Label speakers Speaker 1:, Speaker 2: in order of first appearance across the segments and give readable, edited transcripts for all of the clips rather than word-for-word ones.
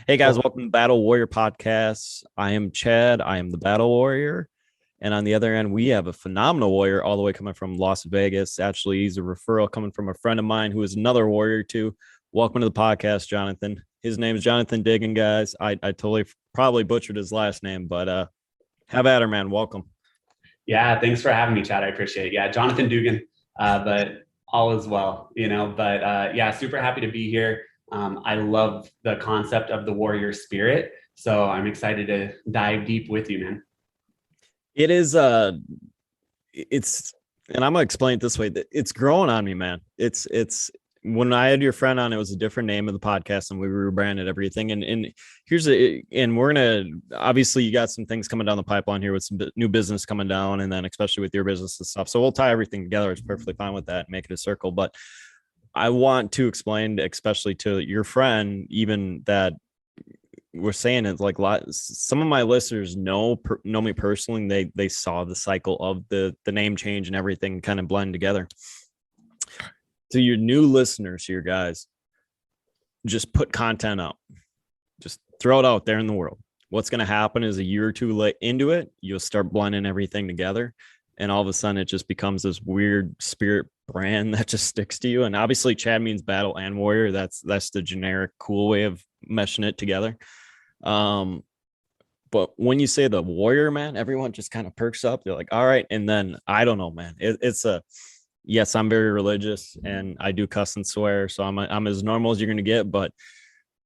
Speaker 1: Hey guys,
Speaker 2: Well,
Speaker 1: welcome to Battle Warrior Podcast. I am Chad. I am the Battle Warrior. And on the other end, we have a phenomenal warrior all the way coming from Las Vegas. Actually, he's a referral coming from a friend of mine who is another warrior too. Welcome to the podcast, Jonathan. His name is Jonathon Dugan, guys. I totally probably butchered his last name, but have at her, man. Welcome.
Speaker 2: yeah, thanks for having me, Chad. I appreciate it. Yeah, Jonathon Dugan, but all is well, But yeah, super happy to be here. I love the concept of the warrior spirit, so I'm excited to dive deep with you, man.
Speaker 1: It is it's and I'm gonna explain it this way. It's growing on me, man. It's when I had your friend on, it was a different name of the podcast and we rebranded everything. And and we're gonna obviously you got some things coming down the pipeline here with some new business coming down, and then especially with your business and stuff. So we'll tie everything together. It's perfectly fine with that and make it a circle. But I want to explain, especially to your friend, even that we're saying it like some of my listeners know me personally. They saw the cycle of the name change and everything kind of blend together. To your new listeners here, guys, just put content out. Just throw it out there in the world. What's going to happen is a year or two late into it, you'll start blending everything together. And all of a sudden, it just becomes this weird spirit brand that just sticks to you. And obviously, Chad means battle and warrior. That's the generic, cool way of meshing it together. But when you say the warrior, man, everyone just kind of perks up. They're like, all right. And then I don't know, man. It's a yes, I'm very religious and I do cuss and swear. So I'm as normal as you're gonna get, but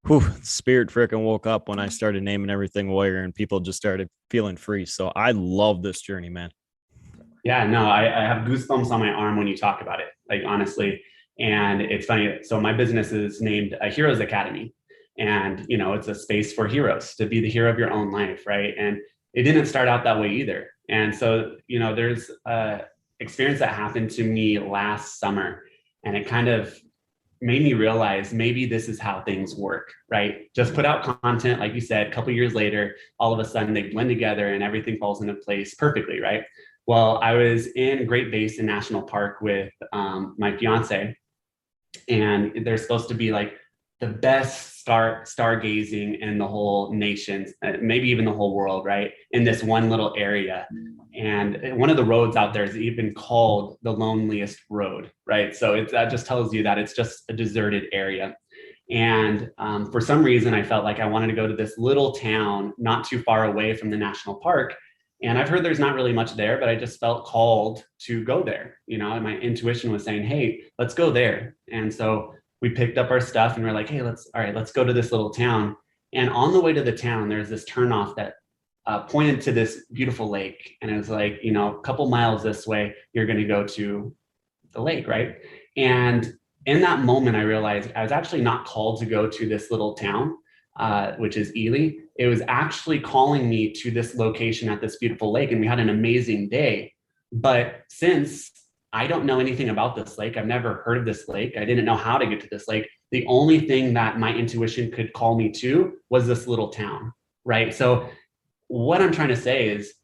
Speaker 1: whew, spirit freaking woke up when I started naming everything warrior and people just started feeling free. So I love this journey, man.
Speaker 2: Yeah, no, I have goosebumps on my arm when you talk about it, like honestly. And it's funny. So my business is named a Heroes Academy, and it's a space for heroes to be the hero of your own life, right? And it didn't start out that way either. And so there's a experience that happened to me last summer, and it kind of made me realize maybe this is how things work, right? Just put out content, like you said, a couple years later, all of a sudden they blend together and everything falls into place perfectly, right? Well, I was in Great Basin National Park with my fiance, and there's supposed to be like the best stargazing in the whole nation, maybe even the whole world, right? In this one little area. And one of the roads out there is even called the loneliest road, right? So that just tells you that it's just a deserted area. And for some reason, I felt like I wanted to go to this little town not too far away from the national park. And I've heard there's not really much there, but I just felt called to go there, and my intuition was saying, hey, let's go there. And so we picked up our stuff and we're like, hey, let's go to this little town. And on the way to the town, there's this turnoff that pointed to this beautiful lake. And it was like, a couple miles this way, you're going to go to the lake, right? And in that moment, I realized I was actually not called to go to this little town, which is Ely. It was actually calling me to this location at this beautiful lake, and we had an amazing day. But since I don't know anything about this lake, I've never heard of this lake, I didn't know how to get to this lake. The only thing that my intuition could call me to was this little town, right? So, what I'm trying to say is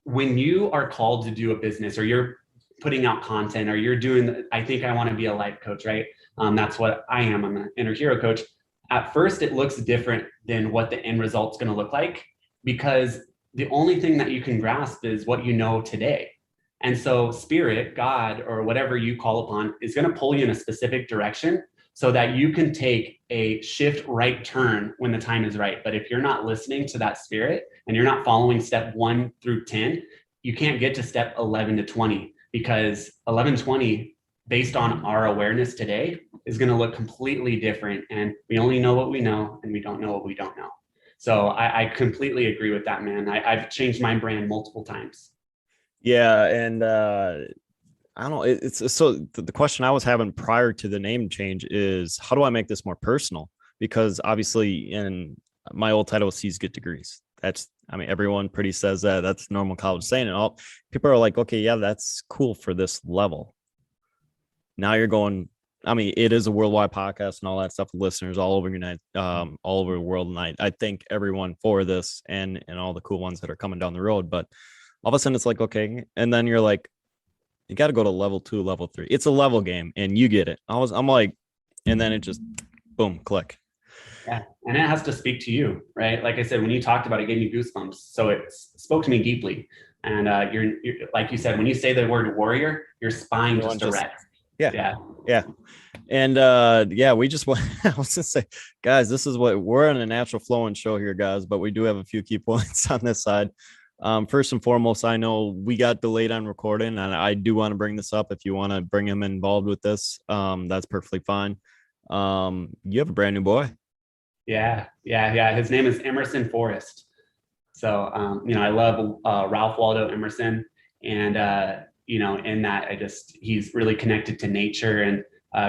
Speaker 2: when you are called to do a business or you're putting out content or you're doing, I think I want to be a life coach, right? That's what I am. I'm an inner hero coach. At first, it looks different than what the end result's going to look like because the only thing that you can grasp is what you know today. And so, spirit, God, or whatever you call upon, is going to pull you in a specific direction so that you can take a shift right turn when the time is right. But if you're not listening to that spirit and you're not following step 1 through 10, you can't get to step 11 to 20 because 11, 20, based on our awareness today, is going to look completely different. And we only know what we know and we don't know what we don't know. So I completely agree with that, man. I've changed my brand multiple times.
Speaker 1: Yeah, and I don't know. It's so the question I was having prior to the name change is how do I make this more personal? Because obviously, in my old title was C's get degrees. I mean, everyone pretty says that. That's normal college saying it. All people are like, okay, yeah, that's cool for this level. Now you're going. I mean, it is a worldwide podcast and all that stuff. Listeners all over all over the world, and I thank everyone for this and all the cool ones that are coming down the road. But all of a sudden, it's like okay, and then you're like you got to go to level 2, level 3. It's a level game and you get it. I'm like, and then it just boom, click.
Speaker 2: Yeah, and it has to speak to you, right? Like I said, when you talked about it, it gave me goosebumps. So it spoke to me deeply. And you're like you said, when you say the word warrior, your spine
Speaker 1: Everyone
Speaker 2: just
Speaker 1: just,
Speaker 2: erects.
Speaker 1: yeah,
Speaker 2: Yeah,
Speaker 1: yeah. And yeah, we just want, I was gonna say, guys, this is what we're on a natural flowing show here, guys, but we do have a few key points on this side. First and foremost, I know we got delayed on recording, and I do want to bring this up. If you want to bring him involved with this, that's perfectly fine. You have a brand new boy.
Speaker 2: yeah. His name is Emerson Forrest. So, I love Ralph Waldo Emerson. And, in that, he's really connected to nature. And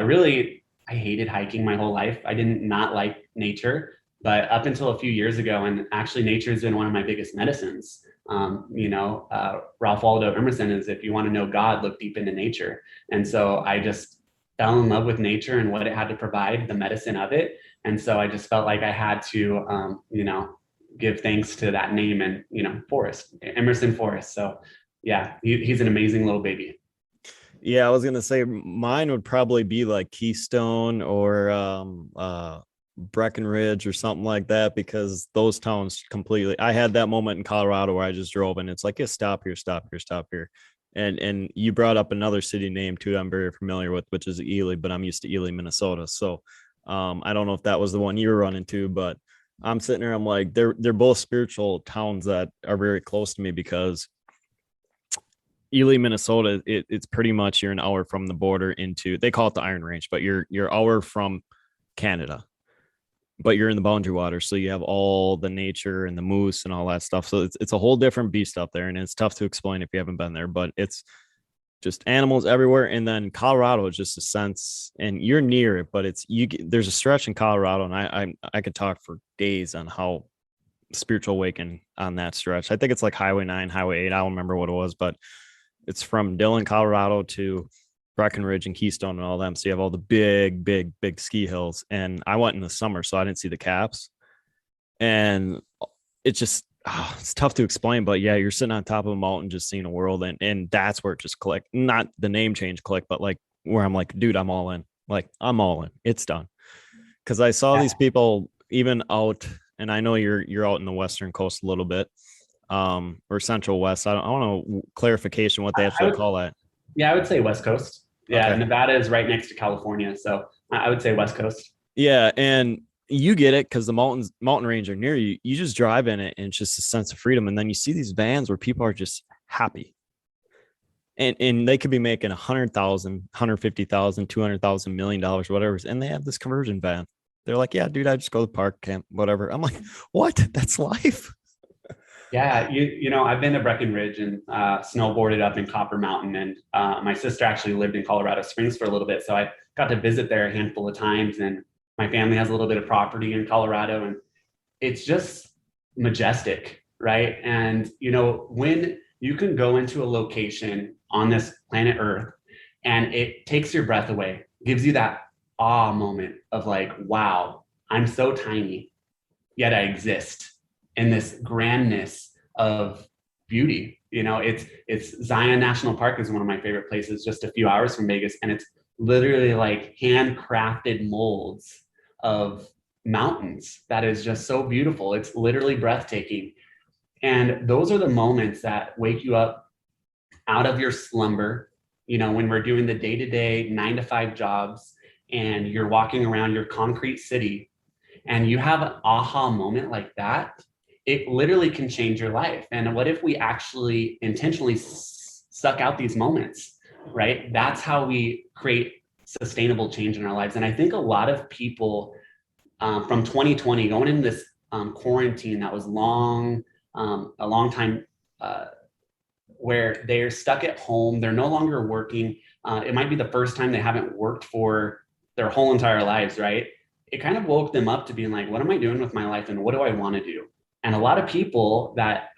Speaker 2: really, I hated hiking my whole life. I didn't not like nature, but up until a few years ago, and actually, nature has been one of my biggest medicines. Ralph Waldo Emerson is, if you want to know God, look deep into nature. And so I just fell in love with nature and what it had to provide, the medicine of it. And so I just felt like I had to, give thanks to that name and, Forrest, Emerson Forrest. So yeah, he's an amazing little baby.
Speaker 1: Yeah, I was gonna say mine would probably be like Keystone or Breckenridge or something like that, because those towns completely, I had that moment in Colorado where I just drove and it's like, yeah, stop here, stop here, stop here. And you brought up another city name too I'm very familiar with, which is Ely, but I'm used to Ely, Minnesota. So I don't know if that was the one you were running to, but I'm sitting there, I'm like, they're both spiritual towns that are very close to me, because Ely, Minnesota, it's pretty much you're an hour from the border into, they call it the Iron Range, but you're hour from Canada, but you're in the boundary water. So you have all the nature and the moose and all that stuff. So it's a whole different beast up there. And it's tough to explain if you haven't been there, but it's just animals everywhere. And then Colorado is just a sense, and you're near it, but there's a stretch in Colorado, and I could talk for days on how spiritual awakening on that stretch. I think it's like Highway 9, Highway 8. I don't remember what it was, but it's from Dillon, Colorado to Breckenridge and Keystone and all them. So you have all the big, big, big ski hills. And I went in the summer, so I didn't see the caps. And it's just, it's tough to explain, but yeah, you're sitting on top of a mountain, just seeing a world. And that's where it just clicked. Not the name change click, but like where I'm like, dude, I'm all in. Like, I'm all in. It's done. Cause I saw these people even out, and I know you're out in the Western coast a little bit, or Central West. I don't know clarification what they actually call that.
Speaker 2: Yeah, I would say West Coast. Yeah,
Speaker 1: Okay.
Speaker 2: Nevada is right next to California, so I would say West Coast.
Speaker 1: Yeah, and you get it because the mountain range are near you. You just drive in it, and it's just a sense of freedom. And then you see these vans where people are just happy, and they could be making 100,000, 150,000, 200,000, $1 million, whatever, and they have this conversion van. They're like, yeah, dude, I just go to the park, camp, whatever. I'm like, what? That's life.
Speaker 2: Yeah, I've been to Breckenridge and snowboarded up in Copper Mountain, and my sister actually lived in Colorado Springs for a little bit, so I got to visit there a handful of times. And my family has a little bit of property in Colorado, and it's just majestic, right? And when you can go into a location on this planet Earth, and it takes your breath away, gives you that awe moment of like, wow, I'm so tiny, yet I exist in this grandness of beauty. It's Zion National Park is one of my favorite places, just a few hours from Vegas, and it's literally like handcrafted molds of mountains that is just so beautiful. It's literally breathtaking. And those are the moments that wake you up out of your slumber, when we're doing the day-to-day 9 to 5 jobs, and you're walking around your concrete city and you have an aha moment like that. It literally can change your life. And what if we actually intentionally suck out these moments, right? That's how we create sustainable change in our lives. And I think a lot of people from 2020 going into this quarantine that was long, a long time, where they're stuck at home, they're no longer working. It might be the first time they haven't worked for their whole entire lives, right? It kind of woke them up to being like, what am I doing with my life and what do I want to do? And a lot of people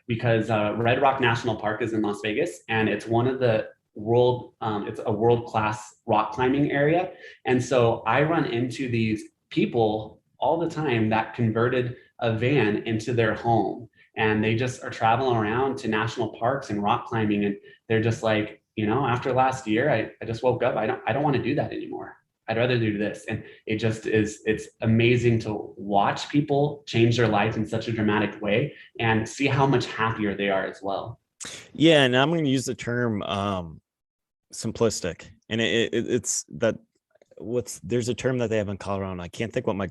Speaker 2: because Red Rock National Park is in Las Vegas, and it's one of the it's a world-class rock climbing area. And so I run into these people all the time that converted a van into their home, and they just are traveling around to national parks and rock climbing. And they're just like, after last year, I just woke up. I don't want to do that anymore. I'd rather do this. And it just is, it's amazing to watch people change their lives in such a dramatic way and see how much happier they are as well.
Speaker 1: Yeah, and I'm going to use the term simplistic, and it's that there's a term that they have in Colorado. And I can't think what my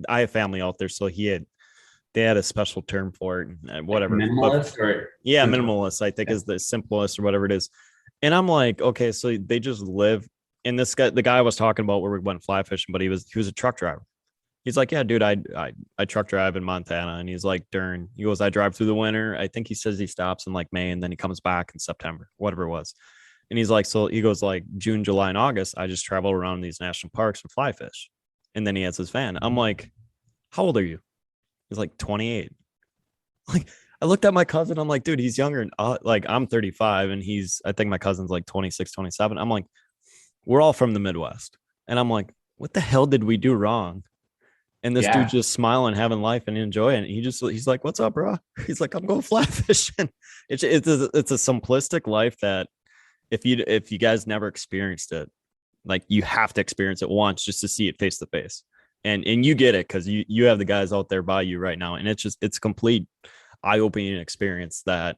Speaker 1: I have family out there, so they had a special term for it, whatever.
Speaker 2: Minimalist or
Speaker 1: yeah,
Speaker 2: simple?
Speaker 1: minimalist, I think, is the simplest or whatever it is. And I'm like, okay, so they just live. And this guy, the guy I was talking about where we went fly fishing, but he was a truck driver. He's like, yeah, dude, I truck drive in Montana. And he's like, he goes, I drive through the winter. I think he says he stops in like May and then he comes back in September, whatever it was. And he's like, so he goes like June, July, and August, I just travel around these national parks and fly fish. And then he has his van. I'm like, how old are you? He's like 28. Like, I looked at my cousin. I'm like, dude, he's younger. Like, I'm 35 and I think my cousin's like 26, 27. I'm like, we're all from the Midwest. And I'm like, what the hell did we do wrong? And this dude just smiling, having life and enjoying it. He's like, what's up, bro? He's like, I'm going fly fishing. It's a simplistic life that if you guys never experienced it, like, you have to experience it once just to see it face to face. And you get it because you have the guys out there by you right now. And it's a complete eye-opening experience that,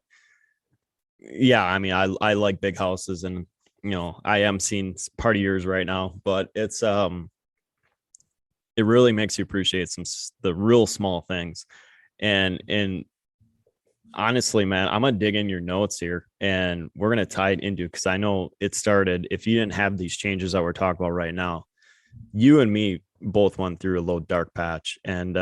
Speaker 1: yeah, I mean, I like big houses, and I am seeing part of yours right now, but it really makes you appreciate the real small things. And honestly, man, I'm gonna dig in your notes here and we're gonna tie it into, because I know it started, if you didn't have these changes that we're talking about right now, you and me both went through a little dark patch. And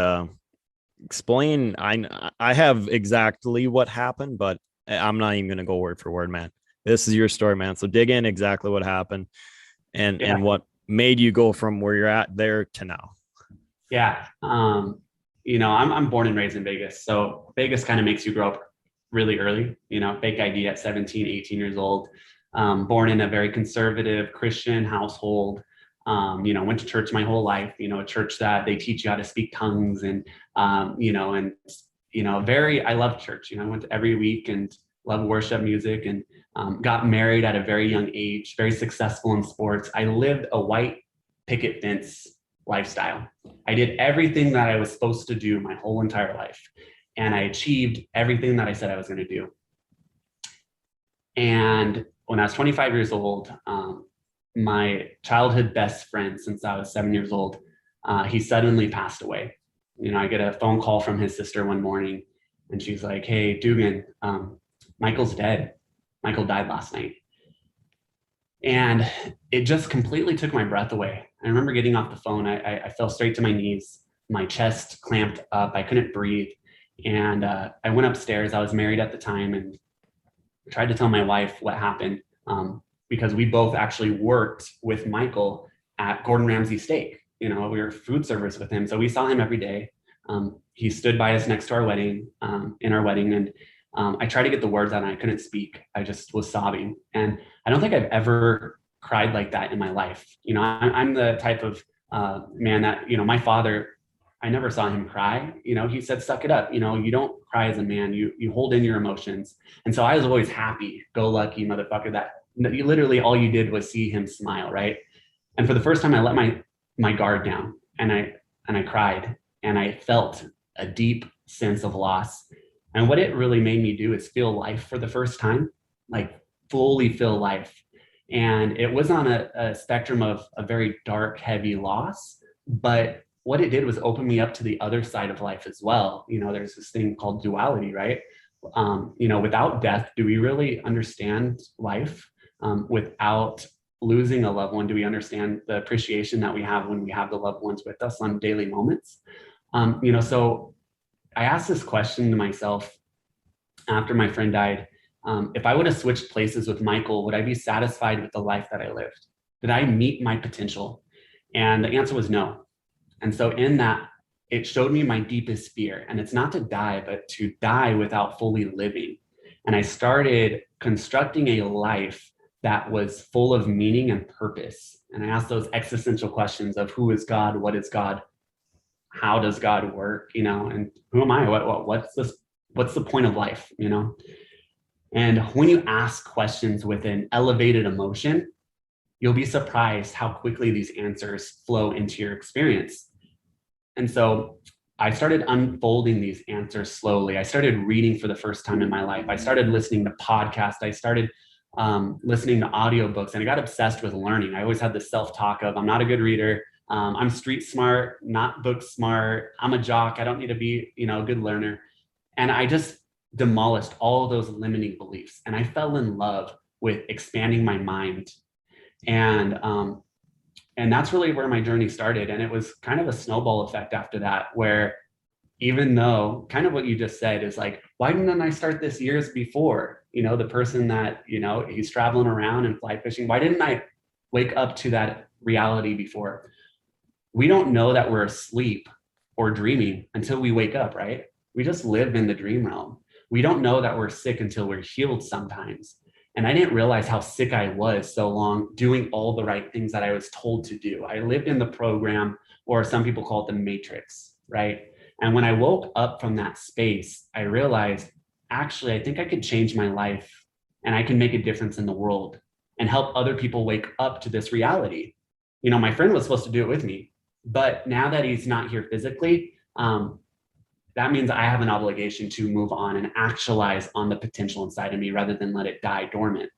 Speaker 1: explain, I have exactly what happened, but I'm not even gonna go word for word, man. This is your story, man. So dig in exactly what happened and what made you go from where you're at there to now.
Speaker 2: Yeah. I'm born and raised in Vegas. So Vegas kind of makes you grow up really early, fake ID at 17, 18 years old, born in a very conservative Christian household. Went to church my whole life, a church that they teach you how to speak tongues and, I love church, I went to every week and loved worship music and got married at a very young age, very successful in sports. I lived a white picket fence lifestyle. I did everything that I was supposed to do my whole entire life. And I achieved everything that I said I was going to do. And when I was 25 years old, my childhood best friend since I was 7 years old, he suddenly passed away. I get a phone call from his sister one morning and she's like, hey, Dugan, Michael's dead. Michael died last night. And it just completely took my breath away. I remember getting off the phone. I fell straight to my knees. My chest clamped up. I couldn't breathe. And I went upstairs. I was married at the time and tried to tell my wife what happened because we both actually worked with Michael at Gordon Ramsay Steak. We were food servers with him. So we saw him every day. He stood by us next to our wedding, in our wedding. And I tried to get the words out and I couldn't speak. I just was sobbing. And I don't think I've ever cried like that in my life. I'm the type of man that, my father, I never saw him cry. He said, suck it up. You don't cry as a man, you hold in your emotions. And so I was always happy, go lucky motherfucker, that you literally all you did was see him smile. Right. And for the first time I let my guard down and I cried and I felt a deep sense of loss. And what it really made me do is feel life for the first time, like fully feel life. And it was on a spectrum of a very dark, heavy loss. But what it did was open me up to the other side of life as well. There's this thing called duality, right? Without death, do we really understand life? Without losing a loved one, do we understand the appreciation that we have when we have the loved ones with us on daily moments? So I asked this question to myself after my friend died. If I would have switched places with Michael, would I be satisfied with the life that I lived? Did I meet my potential? And the answer was no. And so in that, it showed me my deepest fear. And it's not to die, but to die without fully living. And I started constructing a life that was full of meaning and purpose. And I asked those existential questions of who is God? What is God? How does God work? And who am I? What's the point of life? And when you ask questions with an elevated emotion, you'll be surprised how quickly these answers flow into your experience. And so I started unfolding these answers slowly. I started reading for the first time in my life. I started listening to podcasts. I started listening to audiobooks, and I got obsessed with learning. I always had this self-talk of, I'm not a good reader. I'm street smart, not book smart. I'm a jock. I don't need to be, a good learner. And I just demolished all of those limiting beliefs. And I fell in love with expanding my mind. And and that's really where my journey started. And it was kind of a snowball effect after that, where even though kind of what you just said is like, why didn't I start this years before? The person that, he's traveling around and fly fishing, why didn't I wake up to that reality before? We don't know that we're asleep or dreaming until we wake up, right? We just live in the dream realm. We don't know that we're sick until we're healed sometimes. And I didn't realize how sick I was so long doing all the right things that I was told to do. I lived in the program, or some people call it the matrix, right? And when I woke up from that space, I realized, actually, I think I could change my life and I can make a difference in the world and help other people wake up to this reality. My friend was supposed to do it with me, but now that he's not here physically, that means I have an obligation to move on and actualize on the potential inside of me rather than let it die dormant.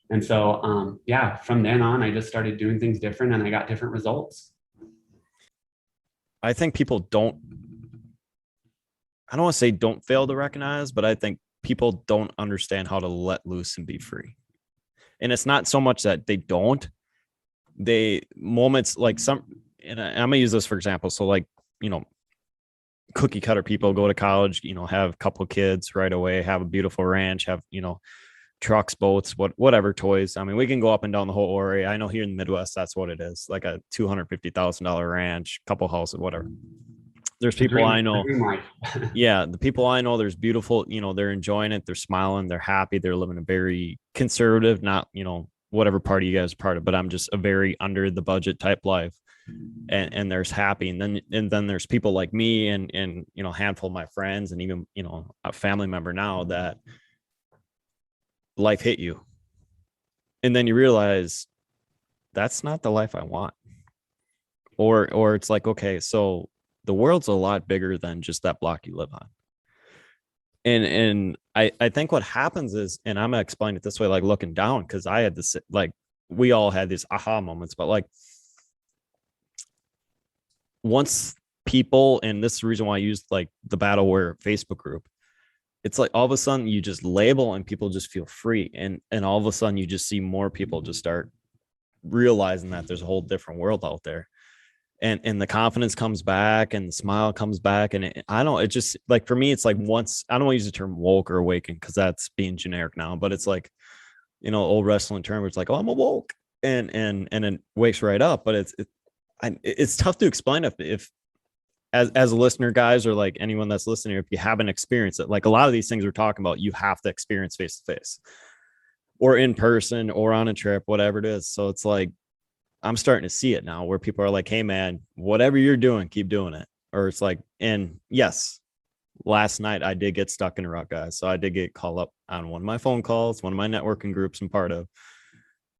Speaker 2: And so, from then on, I just started doing things different and I got different results.
Speaker 1: I think people I don't want to say don't fail to recognize, but I think people don't understand how to let loose and be free. And it's not so much that they moments like and I'm going to use this for example. So like, cookie cutter people go to college, have a couple of kids right away, have a beautiful ranch, have, trucks, boats, whatever toys. I mean, we can go up and down the whole area. I know here in the Midwest, that's what it is. Like a $250,000 ranch, couple houses, whatever. There's people I know. Yeah. The people I know, there's beautiful, they're enjoying it. They're smiling. They're happy. They're living a very conservative, not, whatever party you guys are part of, but I'm just a very under the budget type life. And there's happy. And then there's people like me and, a handful of my friends and even, a family member now that life hit you. And then you realize that's not the life I want. Or it's like, okay, so the world's a lot bigger than just that block you live on. And I think what happens is, and I'm gonna explain it this way, like looking down, because I had this, like we all had these aha moments, but like once people, and this is the reason why I used like the Battleware Facebook group, it's like all of a sudden you just label and people just feel free. And all of a sudden you just see more people just start realizing that there's a whole different world out there. And the confidence comes back and the smile comes back. And it just like, for me, it's like once, I don't want to use the term woke or awaken because that's being generic now, but it's like, old wrestling term where it's like, oh, I'm awoke and it wakes right up. But it's tough to explain if as a listener, guys, or like anyone that's listening, if you haven't experienced it, like a lot of these things we're talking about, you have to experience face to face or in person or on a trip, whatever it is. So it's like, I'm starting to see it now where people are like, hey man, whatever you're doing, keep doing it. Or it's like, and yes, last night I did get stuck in a rut, guys. So I did get called up on one of my phone calls, one of my networking groups I'm part of,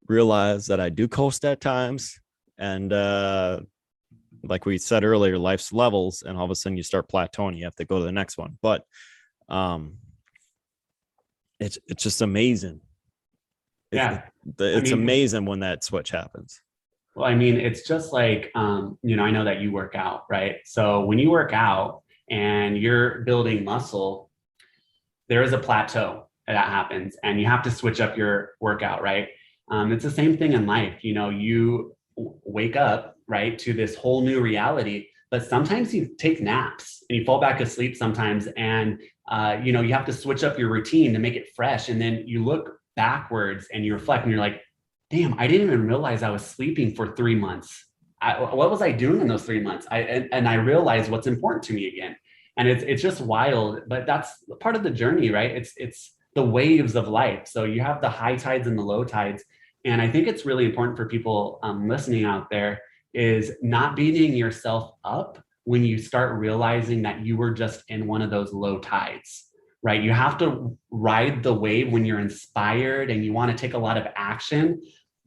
Speaker 1: realize that I do coast at times. And like we said earlier, life's levels, and all of a sudden you start plateauing. You have to go to the next one. But it's just amazing. It's amazing when that switch happens.
Speaker 2: Well, I mean, it's just like, I know that you work out, right? So when you work out and you're building muscle, there is a plateau that happens and you have to switch up your workout, right? It's the same thing in life. You wake up, right, to this whole new reality, but sometimes you take naps and you fall back asleep sometimes. And, you have to switch up your routine to make it fresh. And then you look backwards and you reflect and you're like, damn, I didn't even realize I was sleeping for 3 months. What was I doing in those 3 months? And I realized what's important to me again. And it's just wild, but that's part of the journey, right? It's the waves of life. So you have the high tides and the low tides. And I think it's really important for people listening out there is not beating yourself up when you start realizing that you were just in one of those low tides, right? You have to ride the wave when you're inspired and you want to take a lot of action.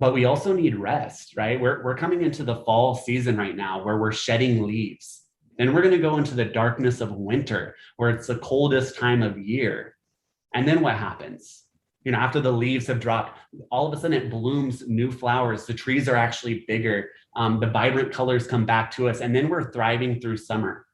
Speaker 2: but we also need rest, right? We're coming into the fall season right now where we're shedding leaves. Then we're going to go into the darkness of winter where it's the coldest time of year. And then what happens? After the leaves have dropped, all of a sudden it blooms new flowers. The trees are actually bigger. The vibrant colors come back to us, and then we're thriving through summer.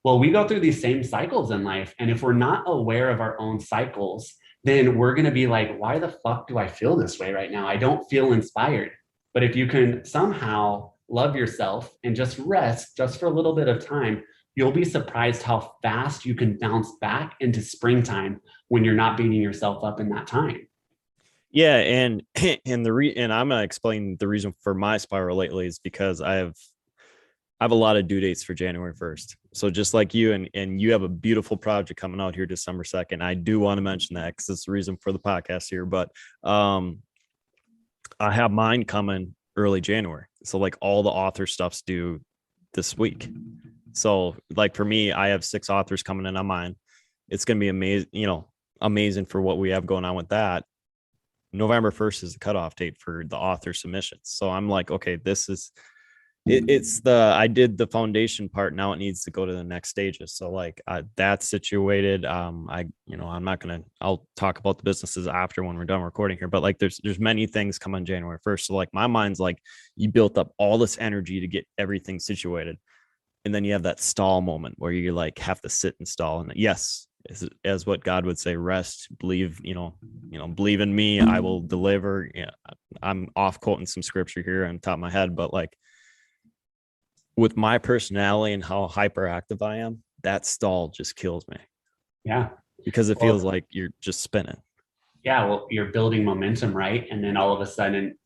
Speaker 2: Well, we go through these same cycles in life. And if we're not aware of our own cycles, then we're going to be like, why the fuck do I feel this way right now? I don't feel inspired. But if you can somehow love yourself and just rest just for a little bit of time, you'll be surprised how fast you can bounce back into springtime when you're not beating yourself up in that time.
Speaker 1: Yeah, and and I'm gonna explain the reason for my spiral lately is because I have a lot of due dates for January 1st. So just like you, and you have a beautiful project coming out here December 2nd. I do want to mention that because it's the reason for the podcast here. But I have mine coming early January. So like all the author stuff's due this week. So like for me, I have 6 authors coming in on mine. It's gonna be amazing, amazing for what we have going on with that. November 1st is the cutoff date for the author submissions. So I'm like, okay, this is I did the foundation part. Now it needs to go to the next stages. So like that's situated. I'm not going to, I'll talk about the businesses after when we're done recording here, but like there's many things come on January 1st. So like my mind's like, you built up all this energy to get everything situated. And then you have that stall moment where you like have to sit and stall. And yes, as what God would say, rest, believe, believe in me, I will deliver. Yeah, I'm off quoting some scripture here on top of my head, but like, with my personality and how hyperactive I am, that stall just kills me.
Speaker 2: Yeah.
Speaker 1: Because it feels like you're just spinning.
Speaker 2: Yeah. Well, you're building momentum, right? And then all of a sudden,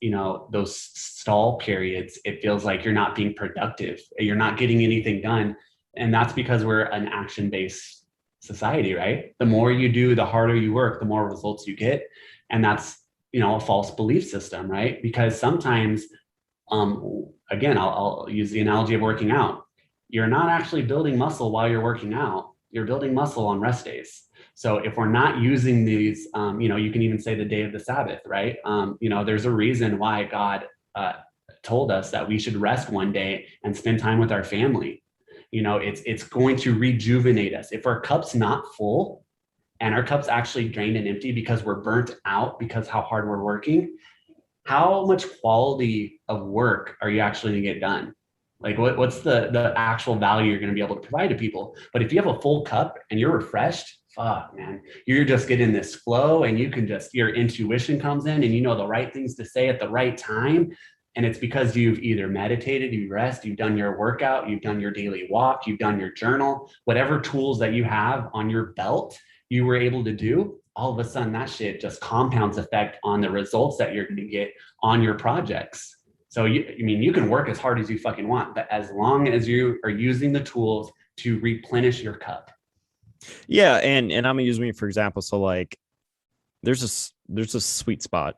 Speaker 2: those stall periods, it feels like you're not being productive. You're not getting anything done. And that's because we're an action-based society, right? The more you do, the harder you work, the more results you get. And that's, a false belief system, right? Because sometimes again, I'll use the analogy of working out. You're not actually building muscle while you're working out. You're building muscle on rest days. So if we're not using these, you can even say the day of the Sabbath, right? There's a reason why God told us that we should rest one day and spend time with our family. It's going to rejuvenate us. If our cup's not full and our cup's actually drained and empty because we're burnt out because how hard we're working, how much quality of work are you actually going to get done? Like what's the actual value you're going to be able to provide to people? But if you have a full cup and you're refreshed, fuck, man, you're just getting this flow and your intuition comes in and you know the right things to say at the right time. And it's because you've either meditated, you rest, you've done your workout, you've done your daily walk, you've done your journal, whatever tools that you have on your belt, you were able to do. All of a sudden that shit just compounds effect on the results that you're going to get on your projects. So you can work as hard as you fucking want, but as long as you are using the tools to replenish your cup.
Speaker 1: Yeah. And I'm gonna use me for example. So like there's a sweet spot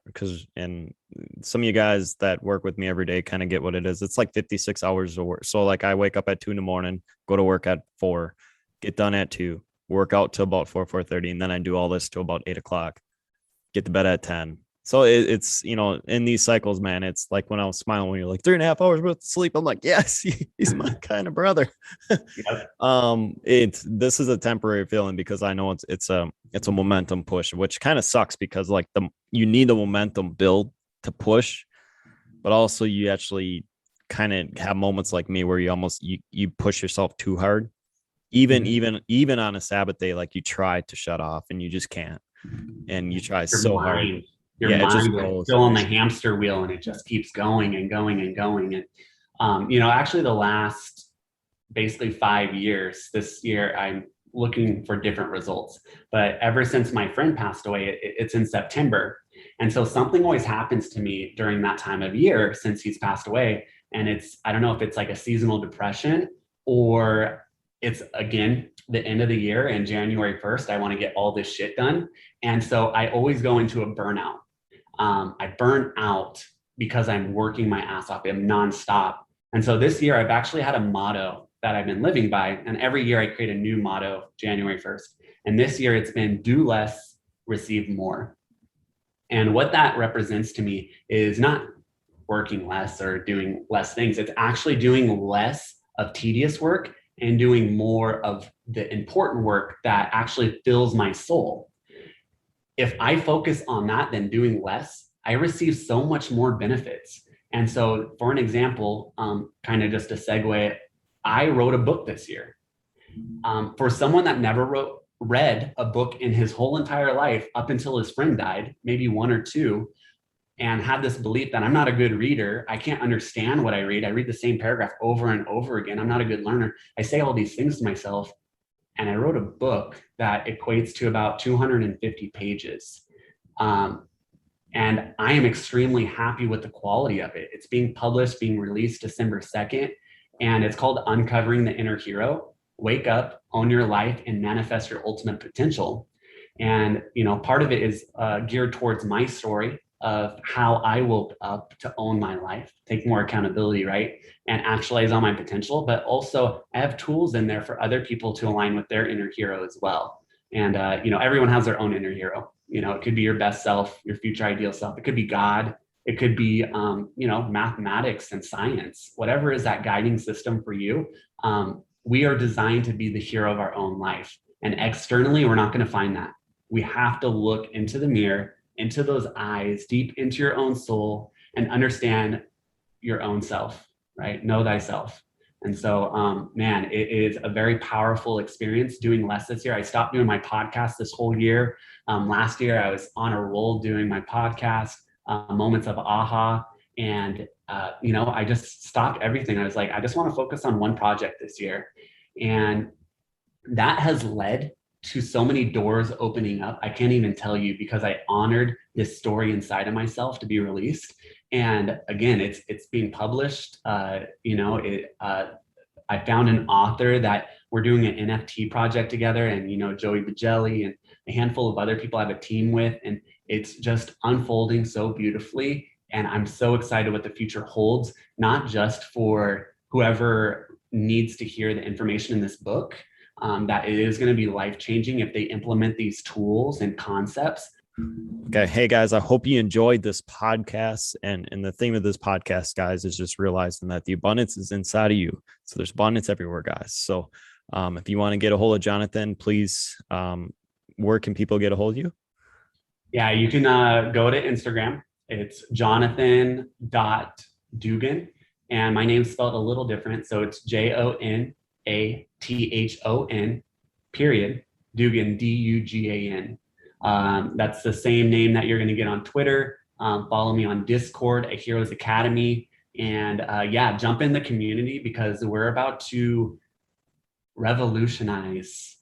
Speaker 1: and some of you guys that work with me every day kind of get what it is. It's like 56 hours of work. So like I wake up at 2 a.m, go to work at 4, get done at 2, work out till about 4:30, and then I do all this till about 8 o'clock, get to bed at 10. So it's in these cycles, man, it's like when I was smiling when you're like 3.5 hours worth of sleep, I'm like, yes, he's my kind of brother. Yep. This is a temporary feeling because I know it's a momentum push, which kind of sucks because like you need the momentum build to push, but also you actually kind of have moments like me where you almost you push yourself too hard. Even on a Sabbath day, like you try to shut off and you just can't, and you try so hard.
Speaker 2: Your mind is still on the hamster wheel and it just keeps going and going and going. And actually the last basically 5 years, this year I'm looking for different results. But ever since my friend passed away, it's in September. And so something always happens to me during that time of year since he's passed away. And I don't know if it's like a seasonal depression or it's again the end of the year and January 1st, I want to get all this shit done. And so I always go into a burnout. I burn out because I'm working my ass off. I'm nonstop. And so this year I've actually had a motto that I've been living by. And every year I create a new motto January 1st. And this year it's been do less, receive more. And what that represents to me is not working less or doing less things. It's actually doing less of tedious work and doing more of the important work that actually fills my soul. If I focus on that than doing less, I receive so much more benefits. And so, for an example, kind of just a segue, I wrote a book this year. For someone that never read a book in his whole entire life up until his friend died, maybe one or two, and had this belief that I'm not a good reader, I can't understand what I read the same paragraph over and over again, I'm not a good learner, I say all these things to myself, and I wrote a book that equates to about 250 pages. And I am extremely happy with the quality of it. It's being published, being released December 2nd, and it's called Uncovering the Inner Hero. Wake up, own your life, and manifest your ultimate potential. And, part of it is geared towards my story of how I woke up to own my life, take more accountability, right? And actualize on my potential. But also I have tools in there for other people to align with their inner hero as well. And, everyone has their own inner hero. It could be your best self, your future ideal self. It could be God. It could be, mathematics and science, whatever is that guiding system for you. We are designed to be the hero of our own life. And externally, we're not going to find that. We have to look into the mirror, into those eyes, deep into your own soul, and understand your own self, right? Know thyself. And so, man, it is a very powerful experience doing less this year. I stopped doing my podcast this whole year. Last year, I was on a roll doing my podcast, Moments of Aha. And, I just stopped everything. I was like, I just want to focus on one project this year. And that has led to so many doors opening up. I can't even tell you, because I honored this story inside of myself to be released. And again, it's being published. I found an author that we're doing an NFT project together, and Joey Bajelli and a handful of other people I have a team with, and it's just unfolding so beautifully. And I'm so excited what the future holds, not just for whoever needs to hear the information in this book, that it is going to be life-changing if they implement these tools and concepts.
Speaker 1: Okay. Hey guys, I hope you enjoyed this podcast. And the theme of this podcast, guys, is just realizing that the abundance is inside of you. So there's abundance everywhere, guys. So if you want to get a hold of Jonathon, please, where can people get a hold of you?
Speaker 2: Yeah, you can go to Instagram. It's Jonathon.Dugan. And my name's spelled a little different. So it's Jonathon, period, Dugan, Dugan. That's the same name that you're going to get on Twitter. Follow me on Discord at Heroes Academy. And jump in the community, because we're about to revolutionize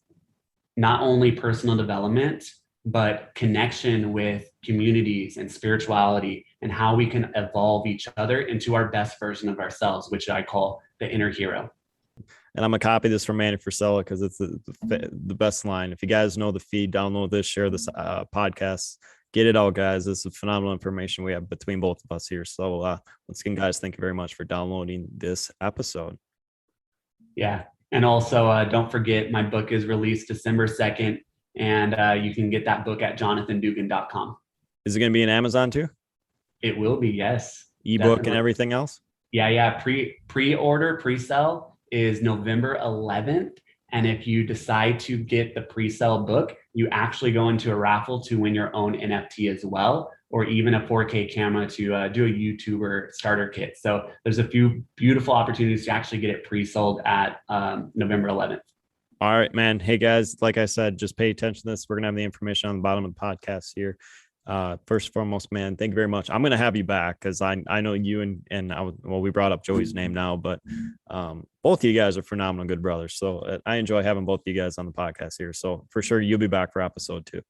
Speaker 2: not only personal development, but connection with communities and spirituality, and how we can evolve each other into our best version of ourselves, which I call the inner hero.
Speaker 1: And I'm going to copy this from Manny Presale, because it's the best line. If you guys know the feed, download this, share this podcast, get it out, guys. This is phenomenal information we have between both of us here. So once again, guys, thank you very much for downloading this episode.
Speaker 2: Yeah. And also, don't forget, my book is released December 2nd, and you can get that book at jonathondugan.com.
Speaker 1: Is it going to be in Amazon too?
Speaker 2: It will be, yes.
Speaker 1: Ebook definitely. And everything else?
Speaker 2: Yeah. Pre-order, pre-sell is November 11th. And if you decide to get the pre-sale book, you actually go into a raffle to win your own NFT as well, or even a 4K camera to do a YouTuber starter kit. So there's a few beautiful opportunities to actually get it pre-sold at November 11th.
Speaker 1: All right, man. Hey guys, like I said, just pay attention to this. We're going to have the information on the bottom of the podcast here. First and foremost, man, thank you very much. I'm going to have you back, because I know you and we brought up Joey's name now, but both of you guys are phenomenal, good brothers. So I enjoy having both of you guys on the podcast here. So for sure, you'll be back for episode 2.